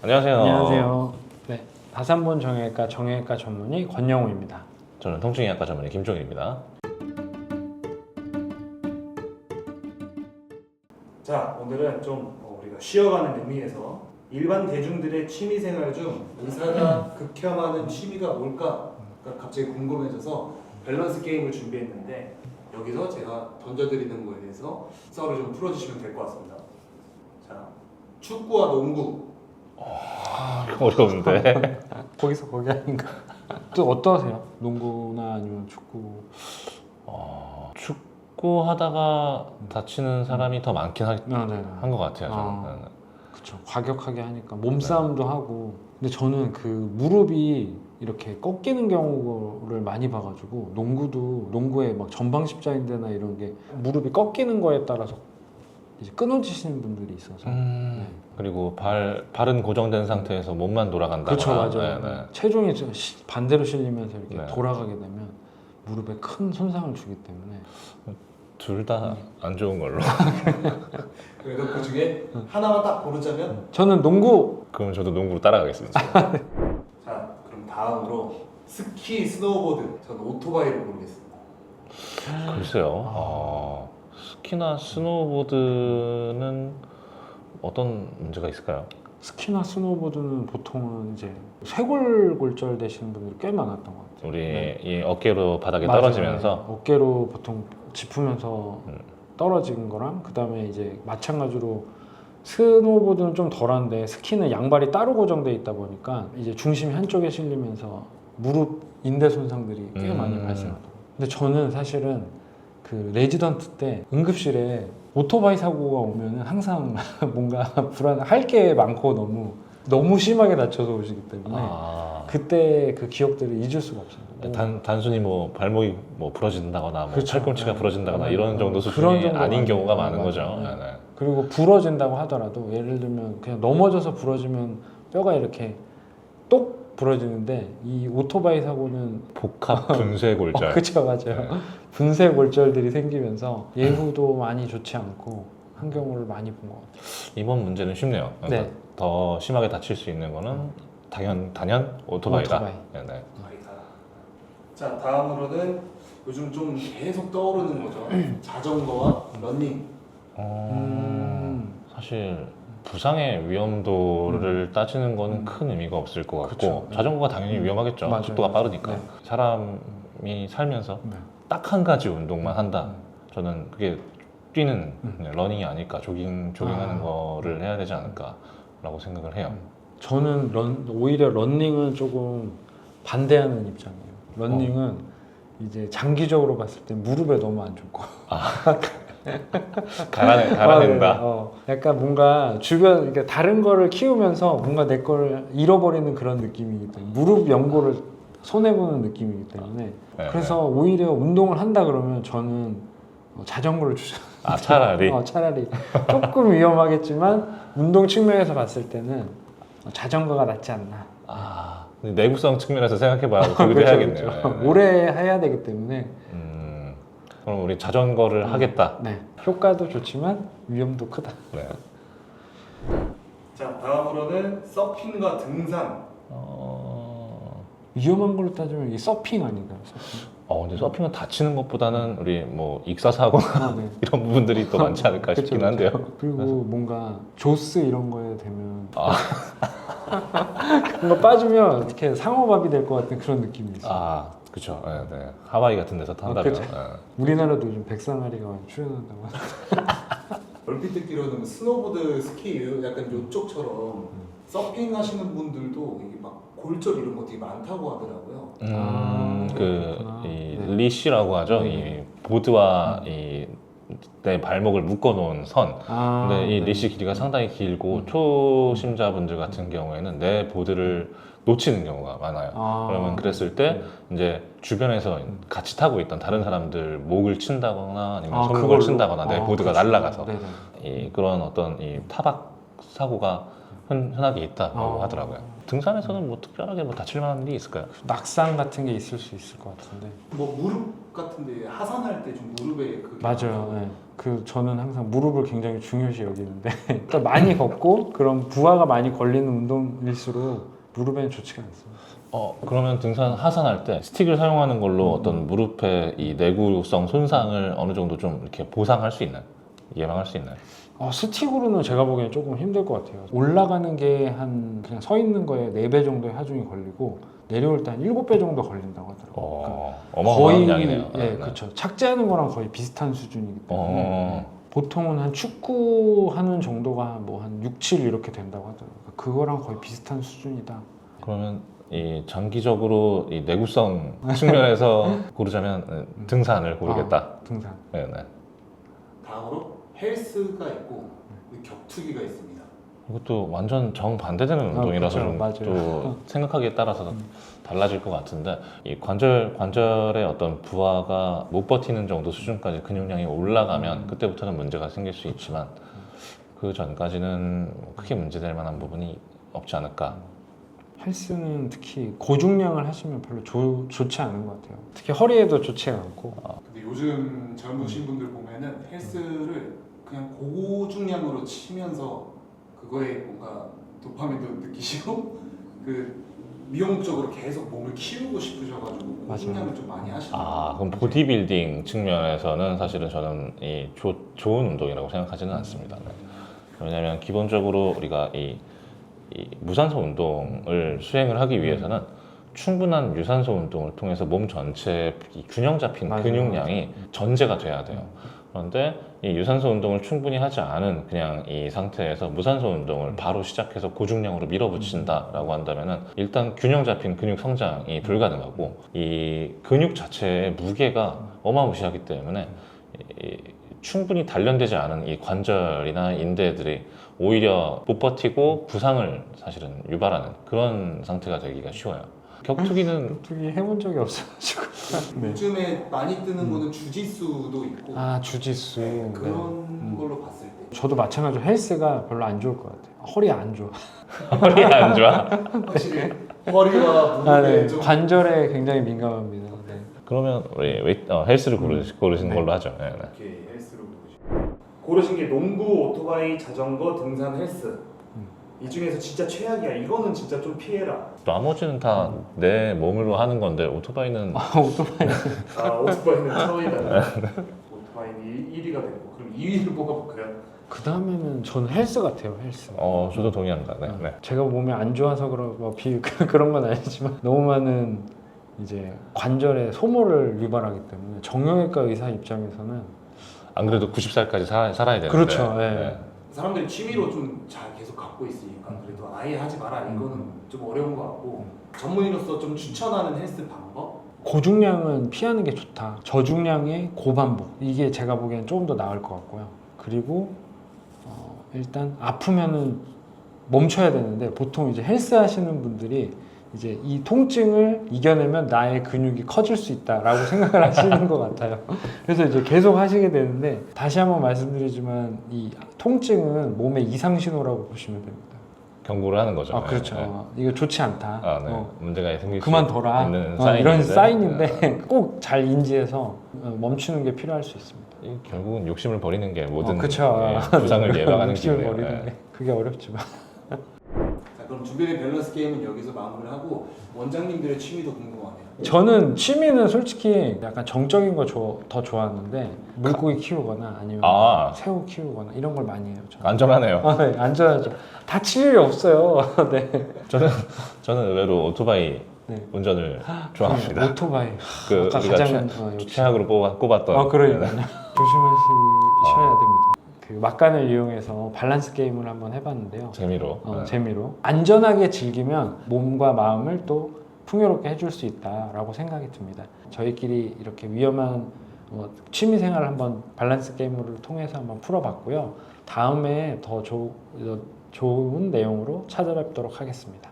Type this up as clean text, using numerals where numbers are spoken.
안녕하세요. 안녕하세요. 네, 다산본 정형외과 전문의 권영우입니다. 저는 통증의학과 전문의 김종일입니다. 자, 오늘은 좀 우리가 쉬어가는 의미에서 일반 대중들의 취미생활 중 의사가 극혐하는 취미가 뭘까? 갑자기 궁금해져서 밸런스 게임을 준비했는데 여기서 제가 던져드리는 거에 대해서 썰을 좀 풀어주시면 될 것 같습니다. 자, 축구와 농구. 이거 어려운데. 거기서 거기 아닌가? 또 어떠세요? 농구나 아니면 축구? 축구 하다가 다치는 사람이 더 많긴 한 네. 것 같아요. 저는. 그렇죠. 과격하게 하니까 몸싸움도 하고. 근데 저는 그 무릎이 이렇게 꺾이는 경우를 많이 봐가지고 농구에 막 전방 십자인대나 이런 게 무릎이 꺾이는 거에 따라서 이제 끊어지시는 분들이 있어서. 네. 그리고 발은 고정된 상태에서 몸만 돌아간다거나. 그렇죠, 맞아요. 네. 체중이 반대로 실리면서 이렇게 네. 돌아가게 되면 무릎에 큰 손상을 주기 때문에 둘 다 안 좋은 걸로. 그래서 그 중에 하나만 딱 고르자면 저는 농구. 그럼 저도 농구로 따라가겠습니다. 자, 그럼 다음으로 스키, 스노우보드. 저는 오토바이를 고르겠습니다. 글쎄요. 스키나 스노우보드는 어떤 문제가 있을까요? 스키나 스노우보드는 보통은 이제 쇄골골절 되시는 분들이 꽤 많았던 것 같아요. 우리 이 어깨로 바닥에 맞아요. 떨어지면서 어깨로 보통 짚으면서 음. 떨어진 거랑 그 다음에 이제 마찬가지로 스노우보드는 좀 덜한데 스키는 양발이 따로 고정돼 있다 보니까 이제 중심이 한쪽에 실리면서 무릎 인대 손상들이 꽤 많이 발생하더라고요. 근데 저는 사실은 그 레지던트 때 응급실에 오토바이 사고가 오면은 항상 뭔가 불안할 게 많고 너무 심하게 다쳐서 오시기 때문에 그때 그 기억들을 잊을 수가 없어요. 단순히 뭐 발목이 뭐 부러진다거나 뭐 그렇죠. 팔꿈치가 네. 부러진다거나 네. 이런 정도 그런 수준이 정도가 아닌 경우가 아니에요. 많은 거죠. 맞아요. 네. 그리고 부러진다고 하더라도 예를 들면 그냥 넘어져서 부러지면 뼈가 이렇게 똑 부러지는데 이 오토바이 사고는 복합 분쇄골절. 그쵸, 맞아요. 네. 분쇄 골절들이 생기면서 예후도 많이 좋지 않고 한 경우를 많이 본 것 같아요. 이번 문제는 쉽네요. 그러니까 네. 더 심하게 다칠 수 있는 거는 단연 오토바이다. 오토바이. 네, 네. 바이다. 자, 다음으로는 요즘 좀 계속 떠오르는 거죠. 자전거와 러닝. 사실 부상의 위험도를 따지는 거는 큰 의미가 없을 것 같고 그쵸. 자전거가 당연히 위험하겠죠. 맞아요. 속도가 빠르니까. 네. 사람이 살면서 네. 딱 한 가지 운동만 한다. 저는 그게 뛰는 러닝이 아닐까, 조깅하는 거를 해야 되지 않을까라고 생각을 해요. 저는 오히려 런닝은 조금 반대하는 입장이에요. 런닝은 이제 장기적으로 봤을 때 무릎에 너무 안 좋고 갈아낸다. 약간 뭔가 주변 그러니까 다른 거를 키우면서 뭔가 내 걸 잃어버리는 그런 느낌이기 때문에 무릎 연골을 손해보는 느낌이기 때문에 네, 그래서 오히려 운동을 한다 그러면 저는 자전거를 차라리. 차라리 조금 위험하겠지만 운동 측면에서 봤을 때는 자전거가 낫지 않나. 근데 내구성 측면에서 생각해봐야 그렇게 그렇죠, 해야겠네요. 그렇죠. 네, 네. 오래 해야 되기 때문에 그럼 우리 자전거를 하겠다. 네. 효과도 좋지만 위험도 크다. 네. 자, 다음으로는 서핑과 등산. 위험한 걸로 따지면 이 서핑 아닌가요? 서핑. 근데 서핑은 다치는 것보다는 우리 뭐 익사사고나 네. 이런 부분들이 더 많지 않을까 그쵸, 싶긴 그쵸. 한데요. 그리고 뭔가 조스 이런 거에 되면 뭔가 빠지면 이렇게 상어밥이 될 것 같은 그런 느낌이 있어요. 그렇죠. 네, 네. 하와이 같은 데서 탄다면. 그쵸. 네. 우리나라도 요즘 백상아리가 많이 출연한다고 얼핏 듣기로는 스노보드, 스키 약간 요쪽처럼 서핑 하시는 분들도 이게 막 골절 이런 거 되게 많다고 하더라고요. 그렇구나. 이 네. 리쉬라고 하죠. 이 보드와 내 발목을 묶어놓은 선. 근데 이 리쉬 길이가 상당히 길고 초심자분들 같은 경우에는 내 보드를 놓치는 경우가 많아요. 그러면 그랬을 때 이제 주변에서 같이 타고 있던 다른 사람들 목을 친다거나 아니면 손목을 그걸로? 친다거나 내 보드가 그렇죠. 날아가서 네네. 그런 어떤 이 타박 사고가 흔하게 있다고 아. 하더라고요. 등산에서는 뭐 특별하게 뭐 다칠 만한 일이 있을까요? 낙상 같은 게 있을 수 있을 것 같은데. 뭐 무릎 같은데 하산할 때 좀 무릎에 그 맞아요. 네. 저는 항상 무릎을 굉장히 중요시 여기는데 일단 많이 걷고 그런 부하가 많이 걸리는 운동일수록 무릎에는 좋지가 않습니다. 그러면 등산 하산할 때 스틱을 사용하는 걸로 어떤 무릎의 이 내구성 손상을 어느 정도 좀 이렇게 보상할 수 있나요? 예방할 수 있나요? 스틱으로는 제가 보기엔 조금 힘들 것 같아요. 올라가는 게 한 그냥 서 있는 거에 4배 정도의 하중이 걸리고 내려올 때 한 7배 정도 걸린다고 하더라고요. 어마어마한 양이네요. 예, 네. 그렇죠. 착지하는 거랑 거의 비슷한 수준이기 때문에 어, 보통은 한 축구 하는 정도가 뭐 한 6, 7 이렇게 된다고 하더라고요. 그거랑 거의 비슷한 수준이다. 그러면 이 장기적으로 이 내구성 측면에서 고르자면 등산을 고르겠다. 등산. 네, 네. 다음으로 헬스가 있고 격투기가 있습니다. 이것도 완전 정반대되는 운동이라서 그렇죠. 좀 맞아요. 또 생각하기에 따라서 달라질 것 같은데 이 관절의 어떤 부하가 못 버티는 정도 수준까지 근육량이 올라가면 그때부터는 문제가 생길 수 있지만 그 전까지는 크게 문제될 만한 부분이 없지 않을까. 헬스는 특히 고중량을 하시면 별로 좋지 않은 것 같아요. 특히 허리에도 좋지가 않고. 근데 요즘 젊으신 분들 보면은 헬스를 그냥 고중량으로 치면서 그거에 뭔가 도파민도 느끼시고 그 미용적으로 계속 몸을 키우고 싶으셔가지고 고중량을 좀 많이 하시더라고요. 그럼 보디빌딩 측면에서는 사실은 저는 이 좋은 운동이라고 생각하지는 않습니다. 네. 왜냐하면 기본적으로 우리가 이 무산소 운동을 수행을 하기 위해서는 충분한 유산소 운동을 통해서 몸 전체의 이 균형 잡힌 맞아요. 근육량이 전제가 돼야 돼요. 그런데 이 유산소 운동을 충분히 하지 않은 그냥 이 상태에서 무산소 운동을 바로 시작해서 고중량으로 밀어붙인다라고 한다면은 일단 균형 잡힌 근육 성장이 불가능하고 이 근육 자체의 무게가 어마무시하기 때문에 충분히 단련되지 않은 이 관절이나 인대들이 오히려 못 버티고 부상을 사실은 유발하는 그런 상태가 되기가 쉬워요. 격투기는 격투기 해본 적이 없어가지고. 네. 요즘에 많이 뜨는 거는 주짓수도 있고 주짓수. 네, 그런 네. 걸로 봤을 때 저도 마찬가지로 헬스가 별로 안 좋을 것 같아요. 허리 안 좋아. 허리 안 좋아? 확실히 허리와 무릎에 좀 관절에 굉장히 민감합니다. 네. 그러면 우리 헬스를 고르신 걸로 하죠. 네, 네. 이렇게 헬스로 고르신 게 농구, 오토바이, 자전거, 등산, 헬스. 이 중에서 진짜 최악이야. 이거는 진짜 좀 피해라. 나머지는 다 내 몸으로 하는 건데 오토바이는 오토바이. 오토바이는 처음이다. 오토바이는 1위가 됐고 그럼 2위를 뽑아볼까요? 그 다음에는 저는 헬스 같아요. 헬스. 저도 동의합니다. 네, 네. 제가 몸이 안 좋아서 그런 건 아니지만 너무 많은 이제 관절에 소모를 유발하기 때문에 정형외과 의사 입장에서는 안 그래도 90살까지 살아야 되는데. 그렇죠. 예. 네. 사람들이 취미로 좀 잘 계속 갖고 있으니까 그래도 아예 하지 마라 이거는 좀 어려운 것 같고 전문의로서 좀 추천하는 헬스 방법? 고중량은 피하는 게 좋다. 저중량의 고반복 이게 제가 보기엔 조금 더 나을 것 같고요. 그리고 일단 아프면은 멈춰야 되는데 보통 이제 헬스 하시는 분들이 이제 이 통증을 이겨내면 나의 근육이 커질 수 있다라고 생각을 하시는 것 같아요. 그래서 이제 계속 하시게 되는데 다시 한번 말씀드리지만 이 통증은 몸의 이상 신호라고 보시면 됩니다. 경고를 하는 거죠. 그렇죠. 네. 이거 좋지 않다. 네. 문제가 생길 그만둬라. 수 있는 이런 사인인데. 사인인데 꼭 잘 인지해서 멈추는 게 필요할 수 있습니다. 결국은 욕심을 버리는 게 모든 그쵸. 부상을 예방하는 욕심을 길이에요. 버리는 게 그게 어렵지만. 자 그럼 준비된 밸런스 게임은 여기서 마무리를 하고 원장님들의 취미도 궁금하네요. 저는 취미는 솔직히 약간 정적인 거 더 좋아하는데 물고기 키우거나 아니면 새우 키우거나 이런 걸 많이 해요. 저는. 안전하네요. 네, 안전하죠. 다칠 일이 없어요. 네. 저는 의외로 오토바이 네. 운전을 좋아합니다. 오토바이. 그 아까 우리가 가장 최악으로 꼽았던. 그러니까요. 네. 조심하셔야 됩니다. 그 막간을 이용해서 밸런스 게임을 한번 해봤는데요. 재미로. 네. 재미로 안전하게 즐기면 몸과 마음을 또 풍요롭게 해줄 수 있다라고 생각이 듭니다. 저희끼리 이렇게 위험한 취미 생활을 한번 밸런스 게임을 통해서 한번 풀어봤고요. 다음에 더 좋은 내용으로 찾아뵙도록 하겠습니다.